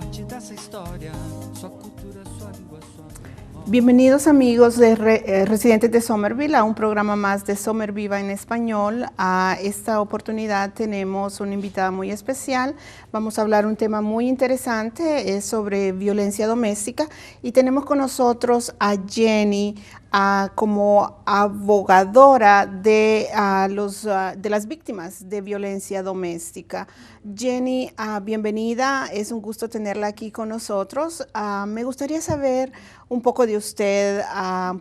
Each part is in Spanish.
parte dessa história, sua cultura, sua língua, sua memória. Bienvenidos amigos de residentes de Somerville a un programa más de Somerviva en español. A esta oportunidad tenemos una invitada muy especial. Vamos a hablar un tema muy interesante, es sobre violencia doméstica, y tenemos con nosotros a Jenny como abogadora de las víctimas de violencia doméstica. Jenny, bienvenida, es un gusto tenerla aquí con nosotros. Me gustaría saber un poco de usted,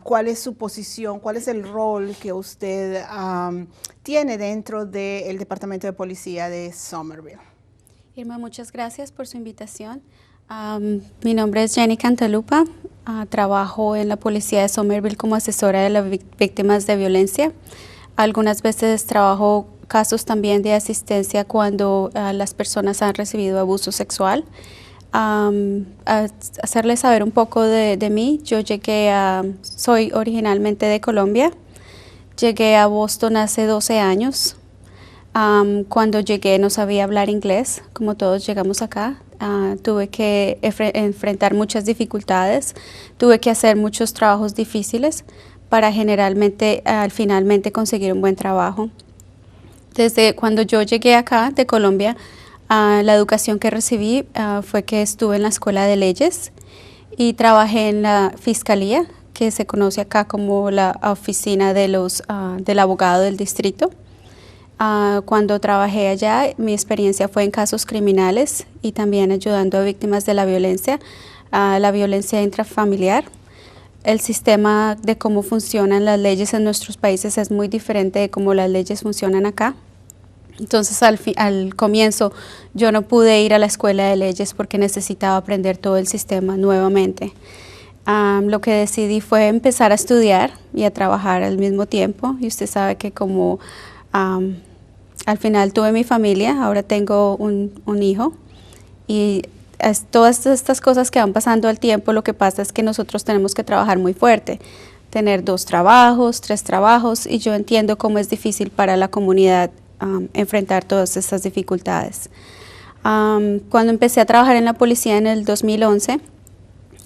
cuál es su posición, cuál es el rol que usted tiene dentro del Departamento de Policía de Somerville. Irma, muchas gracias por su invitación. Mi nombre es Jenny Cantalupa, trabajo en la Policía de Somerville como asesora de las víctimas de violencia. Algunas veces trabajo casos también de asistencia cuando las personas han recibido abuso sexual. Hacerles saber un poco de mí, yo soy originalmente de Colombia, llegué a Boston hace 12 años. Cuando llegué no sabía hablar inglés, como todos llegamos acá. Tuve que enfrentar muchas dificultades, tuve que hacer muchos trabajos difíciles para finalmente conseguir un buen trabajo. Desde cuando yo llegué acá de Colombia, la educación que recibí fue que estuve en la Escuela de Leyes y trabajé en la Fiscalía, que se conoce acá como la oficina del abogado del distrito. Cuando trabajé allá, mi experiencia fue en casos criminales y también ayudando a víctimas de la violencia intrafamiliar. El sistema de cómo funcionan las leyes en nuestros países es muy diferente de cómo las leyes funcionan acá. Entonces, al comienzo, yo no pude ir a la escuela de leyes porque necesitaba aprender todo el sistema nuevamente. Lo que decidí fue empezar a estudiar y a trabajar al mismo tiempo. Y usted sabe que como al final tuve mi familia, ahora tengo un hijo. Y todas estas cosas que van pasando al tiempo, lo que pasa es que nosotros tenemos que trabajar muy fuerte. Tener 2 trabajos, 3 trabajos, y yo entiendo cómo es difícil para la comunidad enfrentar todas estas dificultades. Cuando empecé a trabajar en la policía en el 2011,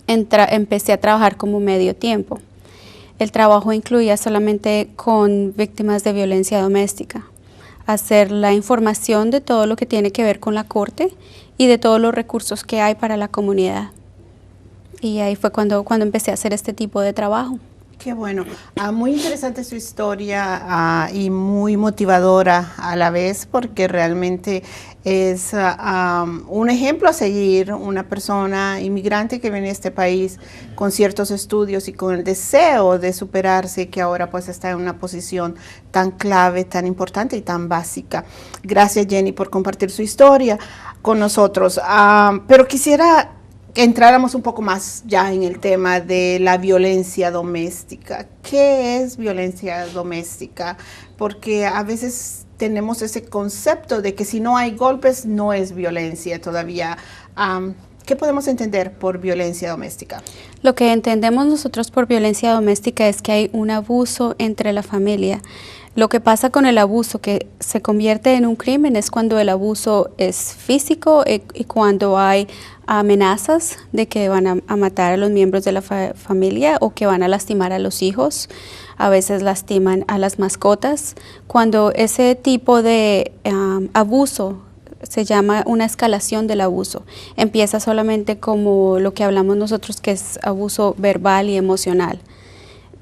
empecé a trabajar como medio tiempo. El trabajo incluía solamente con víctimas de violencia doméstica, hacer la información de todo lo que tiene que ver con la corte y de todos los recursos que hay para la comunidad. Y ahí fue cuando empecé a hacer este tipo de trabajo. Qué bueno, muy interesante su historia y muy motivadora a la vez, porque realmente es un ejemplo a seguir, una persona inmigrante que viene a este país con ciertos estudios y con el deseo de superarse, que ahora pues está en una posición tan clave, tan importante y tan básica. Gracias, Jenny, por compartir su historia con nosotros, pero quisiera que entráramos un poco más ya en el tema de la violencia doméstica. ¿Qué es violencia doméstica? Porque a veces tenemos ese concepto de que si no hay golpes no es violencia todavía. ¿Qué podemos entender por violencia doméstica? Lo que entendemos nosotros por violencia doméstica es que hay un abuso entre la familia. Lo que pasa con el abuso que se convierte en un crimen es cuando el abuso es físico y cuando hay amenazas de que van a matar a los miembros de la familia o que van a lastimar a los hijos. A veces lastiman a las mascotas. Cuando ese tipo de abuso se llama una escalación del abuso. Empieza solamente como lo que hablamos nosotros, que es abuso verbal y emocional.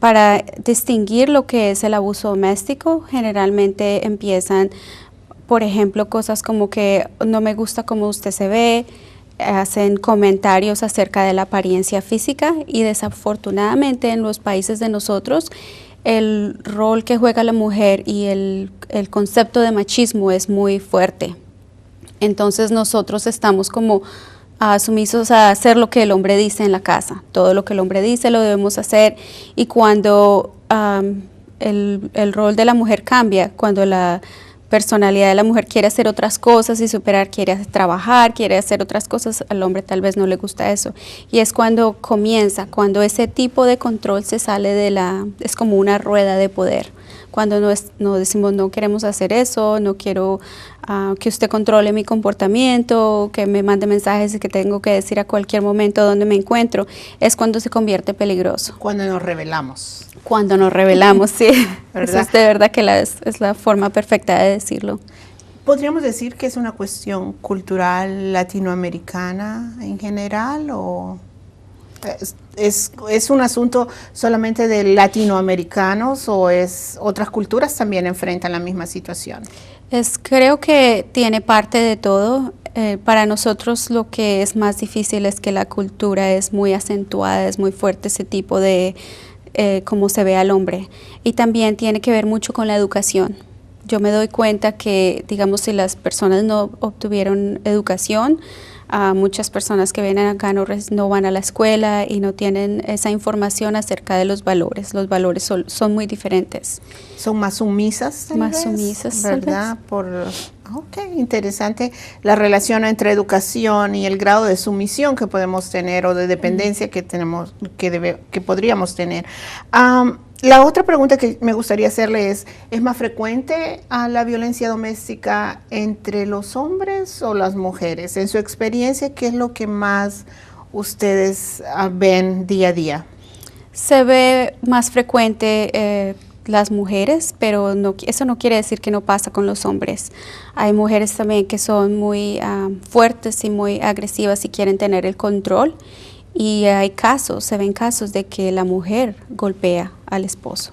Para distinguir lo que es el abuso doméstico, generalmente empiezan, por ejemplo, cosas como que no me gusta cómo usted se ve, hacen comentarios acerca de la apariencia física, y desafortunadamente en los países de nosotros el rol que juega la mujer y el concepto de machismo es muy fuerte. Entonces nosotros estamos como sumisos a hacer lo que el hombre dice en la casa. Todo lo que el hombre dice lo debemos hacer, y cuando el rol de la mujer cambia, cuando la personalidad de la mujer quiere hacer otras cosas y superar, quiere trabajar, quiere hacer otras cosas, al hombre tal vez no le gusta eso. Y es cuando ese tipo de control se sale es como una rueda de poder. cuando no decimos no queremos hacer eso, no quiero que usted controle mi comportamiento, que me mande mensajes que tengo que decir a cualquier momento donde me encuentro, es cuando se convierte peligroso. Cuando nos rebelamos. Cuando nos rebelamos, sí. ¿Verdad? Eso es de verdad que es la forma perfecta de decirlo. ¿Podríamos decir que es una cuestión cultural latinoamericana en general o es un asunto solamente de latinoamericanos o es otras culturas también enfrentan la misma situación? Creo que tiene parte de todo. Para nosotros lo que es más difícil es que la cultura es muy acentuada, es muy fuerte ese tipo de cómo se ve al hombre. Y también tiene que ver mucho con la educación. Yo me doy cuenta que, digamos, si las personas no obtuvieron educación, muchas personas que vienen acá no van a la escuela y no tienen esa información acerca de los valores. Los valores son muy diferentes. Son más sumisas, tal Más vez, sumisas, ¿verdad? Ok, interesante la relación entre educación y el grado de sumisión que podemos tener o de dependencia que tenemos, que podríamos tener. La otra pregunta que me gustaría hacerle ¿es más frecuente la violencia doméstica entre los hombres o las mujeres? En su experiencia, ¿qué es lo que más ustedes ven día a día? Se ve más frecuente las mujeres, pero eso no quiere decir que no pasa con los hombres. Hay mujeres también que son muy fuertes y muy agresivas y quieren tener el control. Y se ven casos de que la mujer golpea al esposo.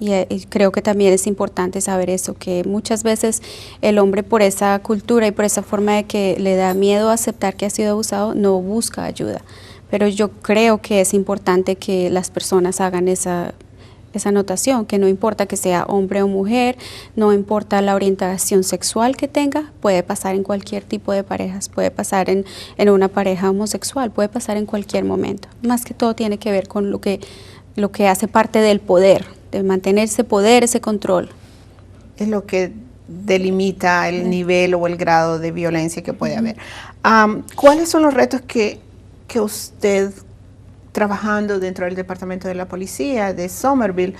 Y creo que también es importante saber eso, que muchas veces el hombre por esa cultura y por esa forma de que le da miedo aceptar que ha sido abusado, no busca ayuda. Pero yo creo que es importante que las personas hagan esa anotación, que no importa que sea hombre o mujer, no importa la orientación sexual que tenga, puede pasar en cualquier tipo de parejas, puede pasar en una pareja homosexual, puede pasar en cualquier momento. Más que todo tiene que ver con lo que hace parte del poder, de mantener ese poder, ese control. Es lo que delimita el nivel o el grado de violencia que puede haber. ¿Cuáles son los retos que usted, trabajando dentro del Departamento de la Policía de Summerville,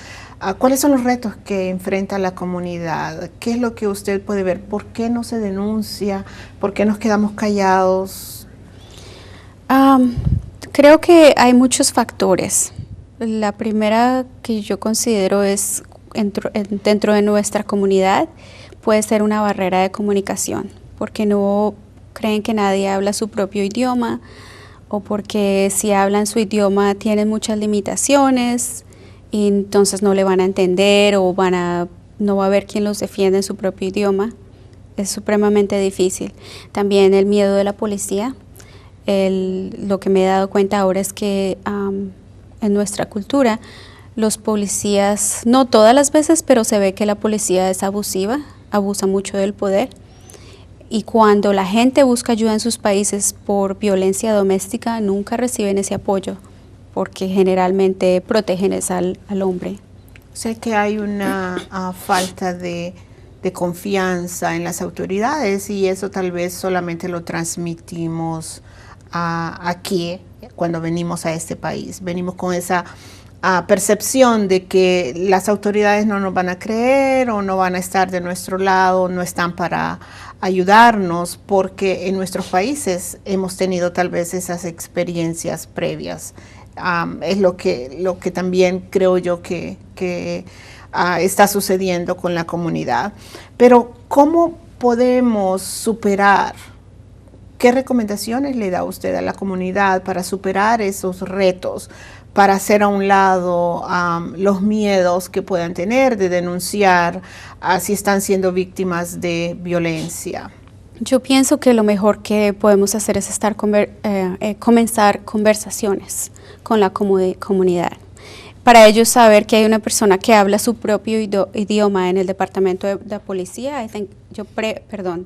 cuáles son los retos que enfrenta la comunidad? ¿Qué es lo que usted puede ver? ¿Por qué no se denuncia? ¿Por qué nos quedamos callados? Creo que hay muchos factores. La primera que yo considero es dentro de nuestra comunidad puede ser una barrera de comunicación, porque no creen que nadie habla su propio idioma, o porque si hablan su idioma tienen muchas limitaciones y entonces no le van a entender o no va a haber quien los defienda en su propio idioma. Es supremamente difícil. También el miedo de la policía. Lo que me he dado cuenta ahora es que en nuestra cultura los policías, no todas las veces, pero se ve que la policía es abusiva, abusa mucho del poder. Y cuando la gente busca ayuda en sus países por violencia doméstica, nunca reciben ese apoyo, porque generalmente protegen al hombre. Sé que hay una falta de confianza en las autoridades y eso tal vez solamente lo transmitimos aquí cuando venimos a este país. Venimos con esa percepción de que las autoridades no nos van a creer o no van a estar de nuestro lado, no están para ayudarnos, porque en nuestros países hemos tenido tal vez esas experiencias previas. Es lo que también creo yo que está sucediendo con la comunidad. Pero ¿cómo podemos superar? ¿Qué recomendaciones le da usted a la comunidad para superar esos retos, para hacer a un lado los miedos que puedan tener de denunciar si están siendo víctimas de violencia? Yo pienso que lo mejor que podemos hacer es comenzar conversaciones con la comunidad. Para ellos saber que hay una persona que habla su propio idioma en el departamento de la policía,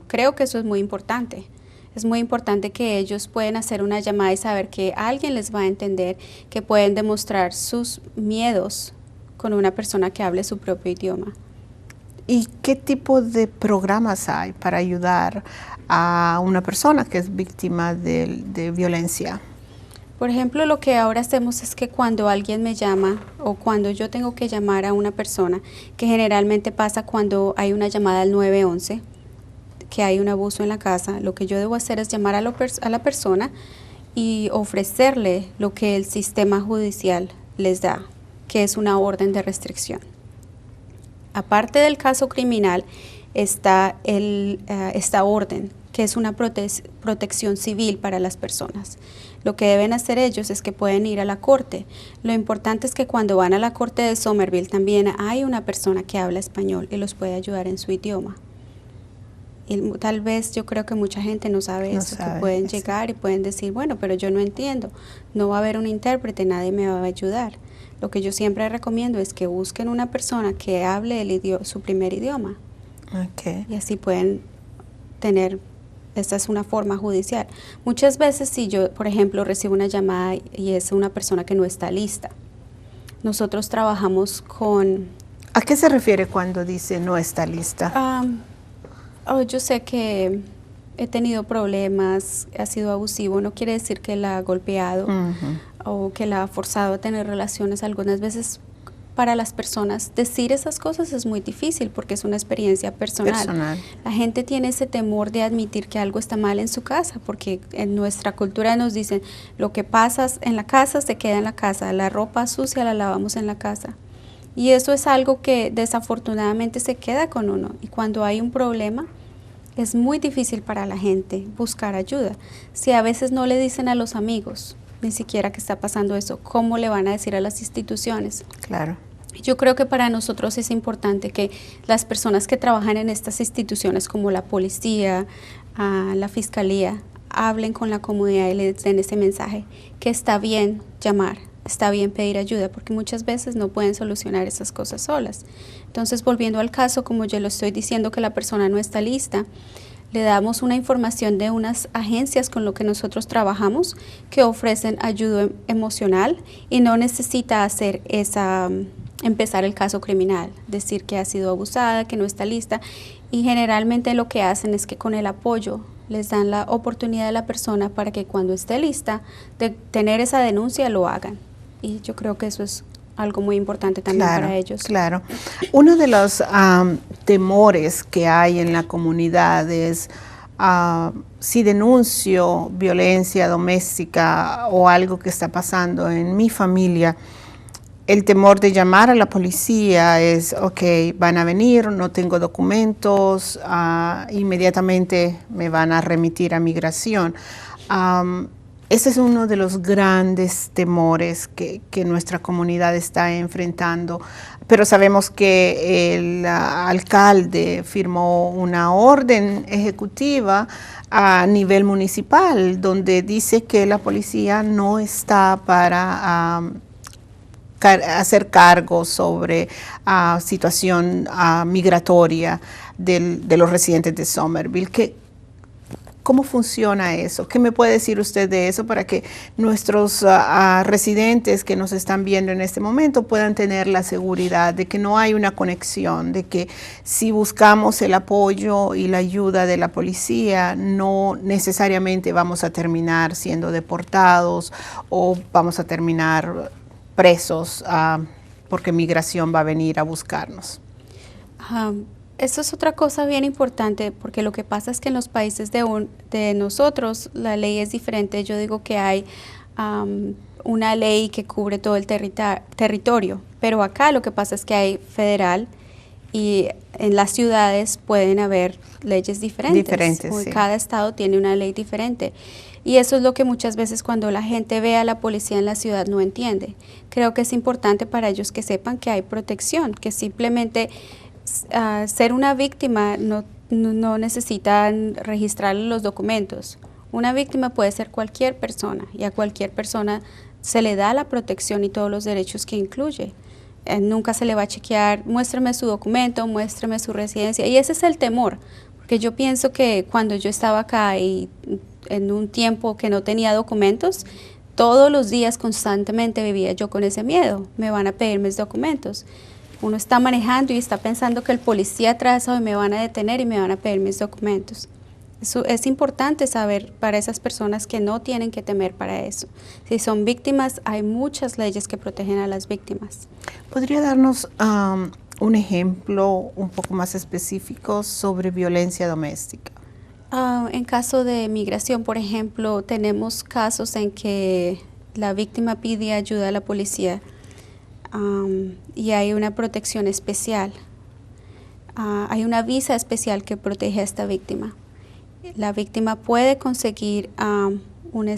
creo que eso es muy importante. Es muy importante que ellos puedan hacer una llamada y saber que alguien les va a entender, que pueden demostrar sus miedos con una persona que hable su propio idioma. ¿Y qué tipo de programas hay para ayudar a una persona que es víctima de violencia? Por ejemplo, lo que ahora hacemos es que cuando alguien me llama o cuando yo tengo que llamar a una persona, que generalmente pasa cuando hay una llamada al 911, que hay un abuso en la casa, lo que yo debo hacer es llamar a la persona y ofrecerle lo que el sistema judicial les da, que es una orden de restricción. Aparte del caso criminal, está esta orden, que es una protección civil para las personas. Lo que deben hacer ellos es que pueden ir a la corte. Lo importante es que cuando van a la corte de Somerville también hay una persona que habla español y los puede ayudar en su idioma. Y tal vez yo creo que mucha gente no sabe eso, que pueden llegar y pueden decir, bueno, pero yo no entiendo, no va a haber un intérprete, nadie me va a ayudar. Lo que yo siempre recomiendo es que busquen una persona que hable su primer idioma. Okay. Y así pueden tener, esta es una forma judicial. Muchas veces si yo, por ejemplo, recibo una llamada y es una persona que no está lista, nosotros trabajamos con... ¿A qué se refiere cuando dice no está lista? Yo sé que he tenido problemas, ha sido abusivo, no quiere decir que la ha golpeado o que la ha forzado a tener relaciones. Algunas veces para las personas decir esas cosas es muy difícil porque es una experiencia personal. La gente tiene ese temor de admitir que algo está mal en su casa porque en nuestra cultura nos dicen lo que pasa en la casa se queda en la casa, la ropa sucia la lavamos en la casa. Y eso es algo que desafortunadamente se queda con uno. Y cuando hay un problema, es muy difícil para la gente buscar ayuda. Si a veces no le dicen a los amigos, ni siquiera que está pasando eso, ¿cómo le van a decir a las instituciones? Claro. Yo creo que para nosotros es importante que las personas que trabajan en estas instituciones, como la policía, la fiscalía, hablen con la comunidad y les den ese mensaje, que está bien llamar, está bien pedir ayuda, porque muchas veces no pueden solucionar esas cosas solas. Entonces, volviendo al caso, como yo lo estoy diciendo que la persona no está lista, le damos una información de unas agencias con lo que nosotros trabajamos que ofrecen ayuda emocional y no necesita hacer empezar el caso criminal, decir que ha sido abusada, que no está lista, y generalmente lo que hacen es que con el apoyo les dan la oportunidad a la persona para que cuando esté lista de tener esa denuncia lo hagan. Y yo creo que eso es algo muy importante también para ellos. Claro. Uno de los temores que hay en la comunidad es si denuncio violencia doméstica o algo que está pasando en mi familia, el temor de llamar a la policía es, ok, van a venir, no tengo documentos, inmediatamente me van a remitir a migración. Ese es uno de los grandes temores que nuestra comunidad está enfrentando, pero sabemos que el alcalde firmó una orden ejecutiva a nivel municipal donde dice que la policía no está para hacer cargo sobre situación migratoria de los residentes de Somerville. ¿Cómo funciona eso? ¿Qué me puede decir usted de eso para que nuestros residentes que nos están viendo en este momento puedan tener la seguridad de que no hay una conexión, de que si buscamos el apoyo y la ayuda de la policía, no necesariamente vamos a terminar siendo deportados o vamos a terminar presos porque migración va a venir a buscarnos? Eso es otra cosa bien importante, porque lo que pasa es que en los países de nosotros la ley es diferente. Yo digo que hay una ley que cubre todo el territorio, pero acá lo que pasa es que hay federal y en las ciudades pueden haber leyes diferentes. Sí. Cada estado tiene una ley diferente. Y eso es lo que muchas veces cuando la gente ve a la policía en la ciudad no entiende. Creo que es importante para ellos que sepan que hay protección, que simplemente ser una víctima no necesitan registrar los documentos. Una víctima puede ser cualquier persona y a cualquier persona se le da la protección y todos los derechos que incluye. Nunca se le va a chequear, muéstrame su documento, muéstrame su residencia, y ese es el temor, porque yo pienso que cuando yo estaba acá y en un tiempo que no tenía documentos, todos los días constantemente vivía yo con ese miedo, me van a pedir mis documentos. Uno está manejando y está pensando que el policía atrás hoy me van a detener y me van a pedir mis documentos. Eso es importante saber para esas personas que no tienen que temer para eso. Si son víctimas, hay muchas leyes que protegen a las víctimas. ¿Podría darnos un ejemplo un poco más específico sobre violencia doméstica? En caso de migración, por ejemplo, tenemos casos en que la víctima pide ayuda a la policía y hay una protección especial. Hay una visa especial que protege a esta víctima. La víctima puede conseguir un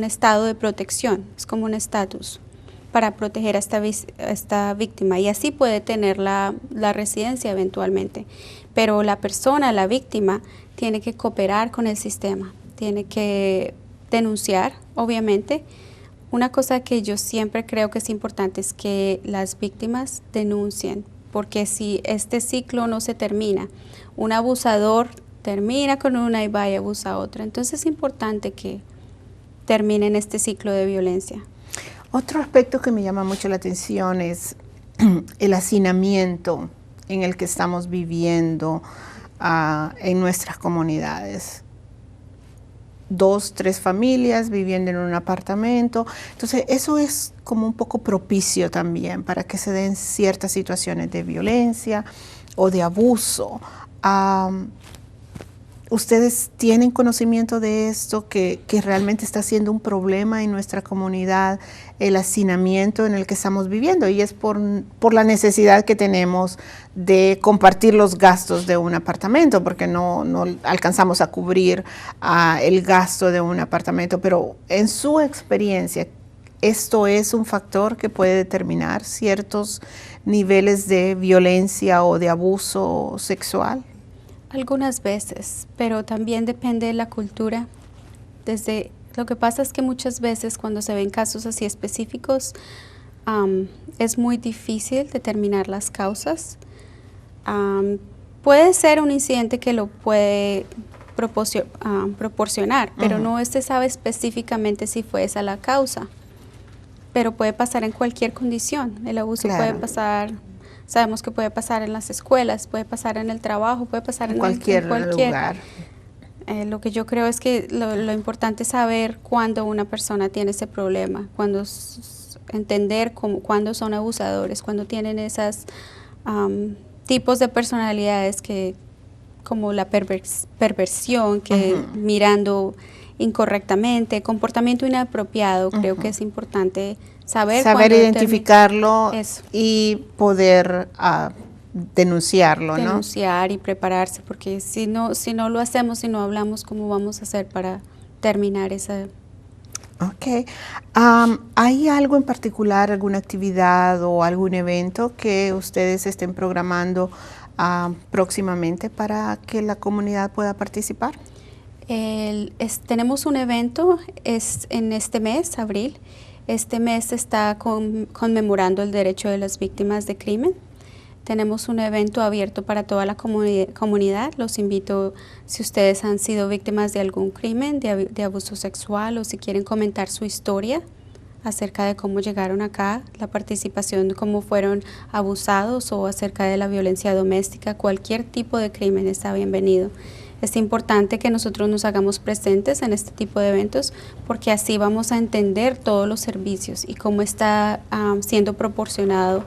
estado de protección, es como un estatus para proteger a esta víctima y así puede tener la residencia eventualmente. Pero la persona, la víctima, tiene que cooperar con el sistema, tiene que denunciar, obviamente. Una cosa que yo siempre creo que es importante es que las víctimas denuncien, porque si este ciclo no se termina, un abusador termina con una y va y abusa a otra. Entonces es importante que terminen este ciclo de violencia. Otro aspecto que me llama mucho la atención es el hacinamiento en el que estamos viviendo en nuestras comunidades. 2, 3 familias viviendo en un apartamento. Entonces, eso es como un poco propicio también para que se den ciertas situaciones de violencia o de abuso. ¿Ustedes tienen conocimiento de esto, que realmente está siendo un problema en nuestra comunidad, el hacinamiento en el que estamos viviendo? Y es por la necesidad que tenemos de compartir los gastos de un apartamento, porque no alcanzamos a cubrir el gasto de un apartamento. Pero en su experiencia, ¿esto es un factor que puede determinar ciertos niveles de violencia o de abuso sexual? Algunas veces, pero también depende de la cultura. Lo que pasa es que muchas veces cuando se ven casos así específicos, es muy difícil determinar las causas. Puede ser un incidente que lo puede proporcionar, pero no se sabe específicamente si fue esa la causa. Pero puede pasar en cualquier condición. El abuso puede pasar. Sabemos que puede pasar en las escuelas, puede pasar en el trabajo, puede pasar en cualquier lugar. Lo que yo creo es que lo importante es saber cuándo una persona tiene ese problema, entender cuándo son abusadores, cuándo tienen esos tipos de personalidades como la perversión, que mirando incorrectamente, comportamiento inapropiado. Creo que es importante saber identificarlo y poder denunciarlo, ¿no? Denunciar y prepararse, porque si no lo hacemos, si no hablamos, ¿cómo vamos a hacer para terminar esa? Ok. ¿Hay algo en particular, alguna actividad o algún evento que ustedes estén programando próximamente para que la comunidad pueda participar? Tenemos un evento en este mes, abril. Este mes está conmemorando el derecho de las víctimas de crimen. Tenemos un evento abierto para toda la comunidad. Los invito, si ustedes han sido víctimas de algún crimen, de abuso sexual, o si quieren comentar su historia acerca de cómo llegaron acá, la participación, cómo fueron abusados, o acerca de la violencia doméstica, cualquier tipo de crimen está bienvenido. Es importante que nosotros nos hagamos presentes en este tipo de eventos, porque así vamos a entender todos los servicios y cómo está siendo proporcionado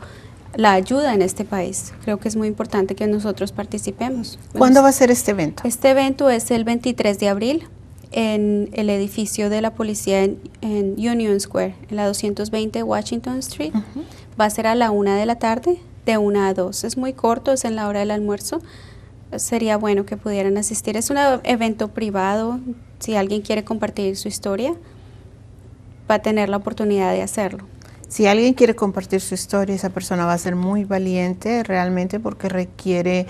la ayuda en este país. Creo que es muy importante que nosotros participemos. ¿Cuándo va a ser este evento? Este evento es el 23 de abril en el edificio de la policía en Union Square, en la 220 Washington Street. Va a ser a la 1 de la tarde, de 1 a 2. Es muy corto, es en la hora del almuerzo. Sería bueno que pudieran asistir. Es un evento privado. Si alguien quiere compartir su historia, va a tener la oportunidad de hacerlo. Si alguien quiere compartir su historia, esa persona va a ser muy valiente realmente, porque requiere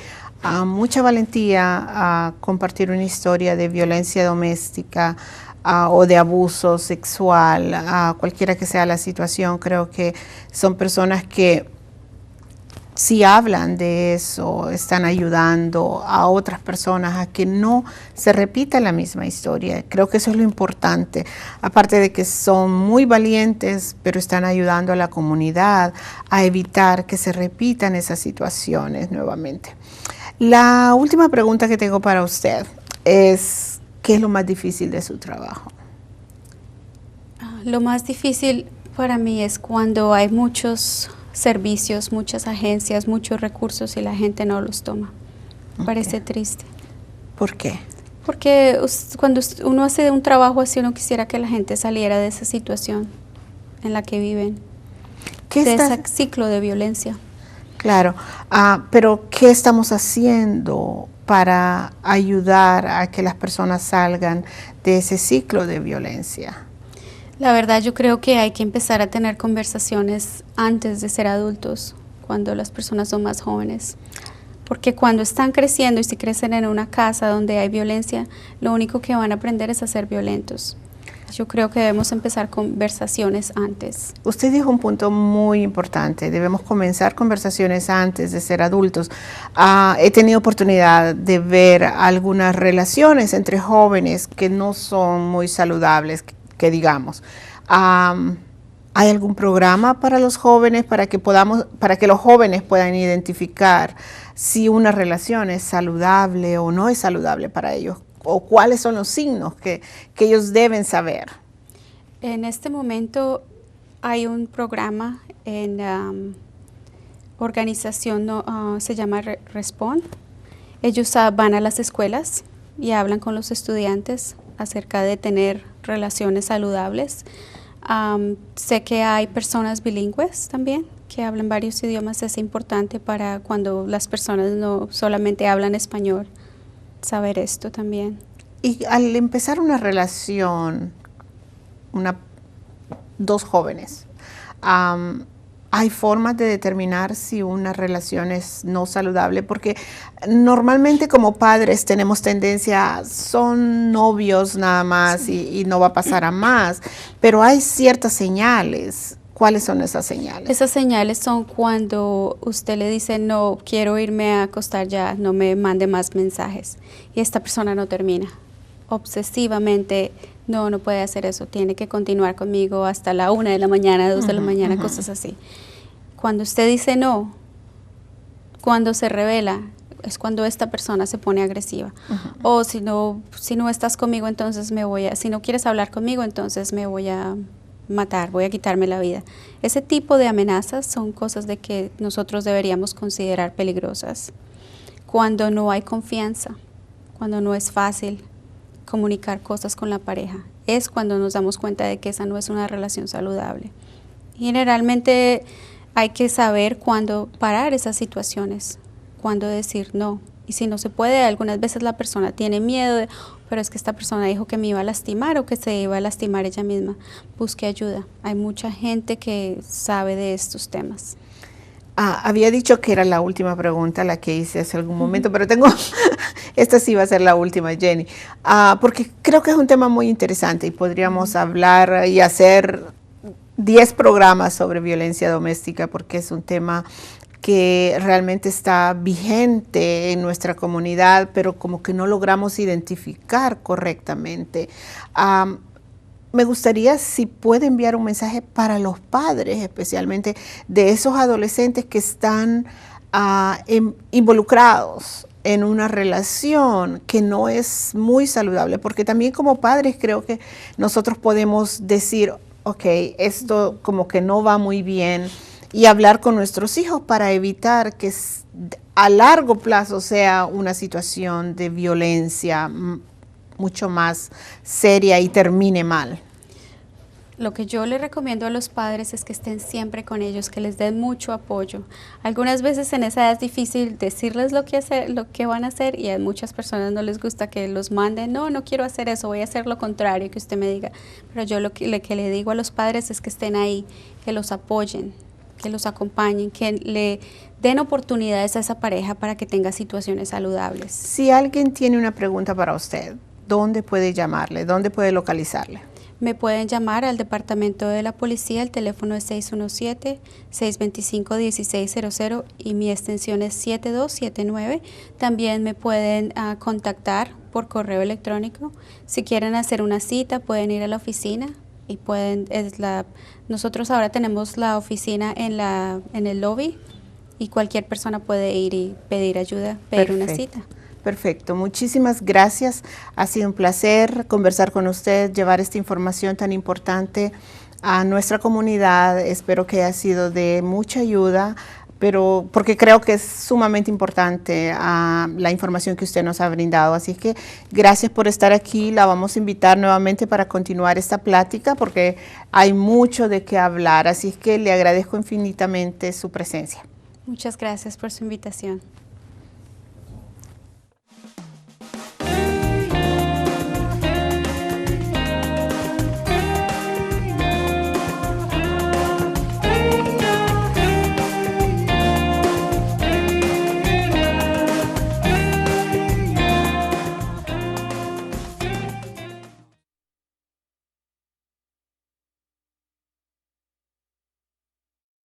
mucha valentía compartir una historia de violencia doméstica o de abuso sexual, cualquiera que sea la situación. Creo que son personas que, si hablan de eso, están ayudando a otras personas a que no se repita la misma historia. Creo que eso es lo importante. Aparte de que son muy valientes, pero están ayudando a la comunidad a evitar que se repitan esas situaciones nuevamente. La última pregunta que tengo para usted es, ¿qué es lo más difícil de su trabajo? Lo más difícil para mí es cuando hay muchos servicios, muchas agencias, muchos recursos y la gente no los toma. Parece triste. ¿Por qué? Porque cuando uno hace un trabajo así, uno quisiera que la gente saliera de esa situación en la que viven, de ese ciclo de violencia. Claro, pero ¿qué estamos haciendo para ayudar a que las personas salgan de ese ciclo de violencia? La verdad, yo creo que hay que empezar a tener conversaciones antes de ser adultos, cuando las personas son más jóvenes. Porque cuando están creciendo y si crecen en una casa donde hay violencia, lo único que van a aprender es a ser violentos. Yo creo que debemos empezar conversaciones antes. Usted dijo un punto muy importante, debemos comenzar conversaciones antes de ser adultos. He tenido oportunidad de ver algunas relaciones entre jóvenes que no son muy saludables, que digamos. ¿Hay algún programa para los jóvenes para que los jóvenes puedan identificar si una relación es saludable o no es saludable para ellos? ¿O cuáles son los signos que ellos deben saber? En este momento hay un programa en organización, se llama Respond. Ellos van a las escuelas y hablan con los estudiantes acerca de tener relaciones saludables. Sé que hay personas bilingües también que hablan varios idiomas. Es importante para cuando las personas no solamente hablan español, saber esto también. Y al empezar una relación, dos jóvenes, ¿hay formas de determinar si una relación es no saludable? Porque normalmente como padres tenemos tendencia, son novios nada más, sí, y no va a pasar a más, pero hay ciertas señales. ¿Cuáles son esas señales? Esas señales son cuando usted le dice, no, quiero irme a acostar ya, no me mande más mensajes, y esta persona no termina. Obsesivamente, no puede hacer eso, tiene que continuar conmigo hasta la 1 de la mañana, 2 de la mañana, cosas así. Cuando usted dice no, cuando se revela, es cuando esta persona se pone agresiva. O si no estás conmigo, entonces si no quieres hablar conmigo, entonces me voy a matar, voy a quitarme la vida. Ese tipo de amenazas son cosas de que nosotros deberíamos considerar peligrosas. Cuando no hay confianza, cuando no es fácil comunicar cosas con la pareja, es cuando nos damos cuenta de que esa no es una relación saludable. Generalmente hay que saber cuándo parar esas situaciones, cuándo decir no. Y si no se puede, algunas veces la persona tiene miedo, pero es que esta persona dijo que me iba a lastimar o que se iba a lastimar ella misma. Busque ayuda. Hay mucha gente que sabe de estos temas. Había dicho que era la última pregunta, la que hice hace algún momento, pero esta sí va a ser la última, Jenny, porque creo que es un tema muy interesante y podríamos hablar y hacer 10 programas sobre violencia doméstica, porque es un tema que realmente está vigente en nuestra comunidad, pero como que no logramos identificar correctamente. Me gustaría si puede enviar un mensaje para los padres, especialmente de esos adolescentes que están involucrados en una relación que no es muy saludable, porque también como padres creo que nosotros podemos decir, ok, esto como que no va muy bien, y hablar con nuestros hijos para evitar que a largo plazo sea una situación de violencia mucho más seria y termine mal. Lo que yo le recomiendo a los padres es que estén siempre con ellos, que les den mucho apoyo. Algunas veces en esa edad es difícil decirles lo que van a hacer, y a muchas personas no les gusta que los manden, no quiero hacer eso, voy a hacer lo contrario que usted me diga. Pero yo lo que le digo a los padres es que estén ahí, que los apoyen, que los acompañen, que le den oportunidades a esa pareja para que tenga situaciones saludables. Si alguien tiene una pregunta para usted, ¿dónde puede llamarle? ¿Dónde puede localizarle? Me pueden llamar al departamento de la policía, el teléfono es 617-625-1600 y mi extensión es 7279. También me pueden contactar por correo electrónico. Si quieren hacer una cita, pueden ir a la oficina y nosotros ahora tenemos la oficina en el lobby y cualquier persona puede ir y pedir ayuda, pedir una cita. Perfecto, muchísimas gracias. Ha sido un placer conversar con usted, llevar esta información tan importante a nuestra comunidad. Espero que haya sido de mucha ayuda, pero porque creo que es sumamente importante la información que usted nos ha brindado. Así que gracias por estar aquí. La vamos a invitar nuevamente para continuar esta plática porque hay mucho de qué hablar. Así que le agradezco infinitamente su presencia. Muchas gracias por su invitación.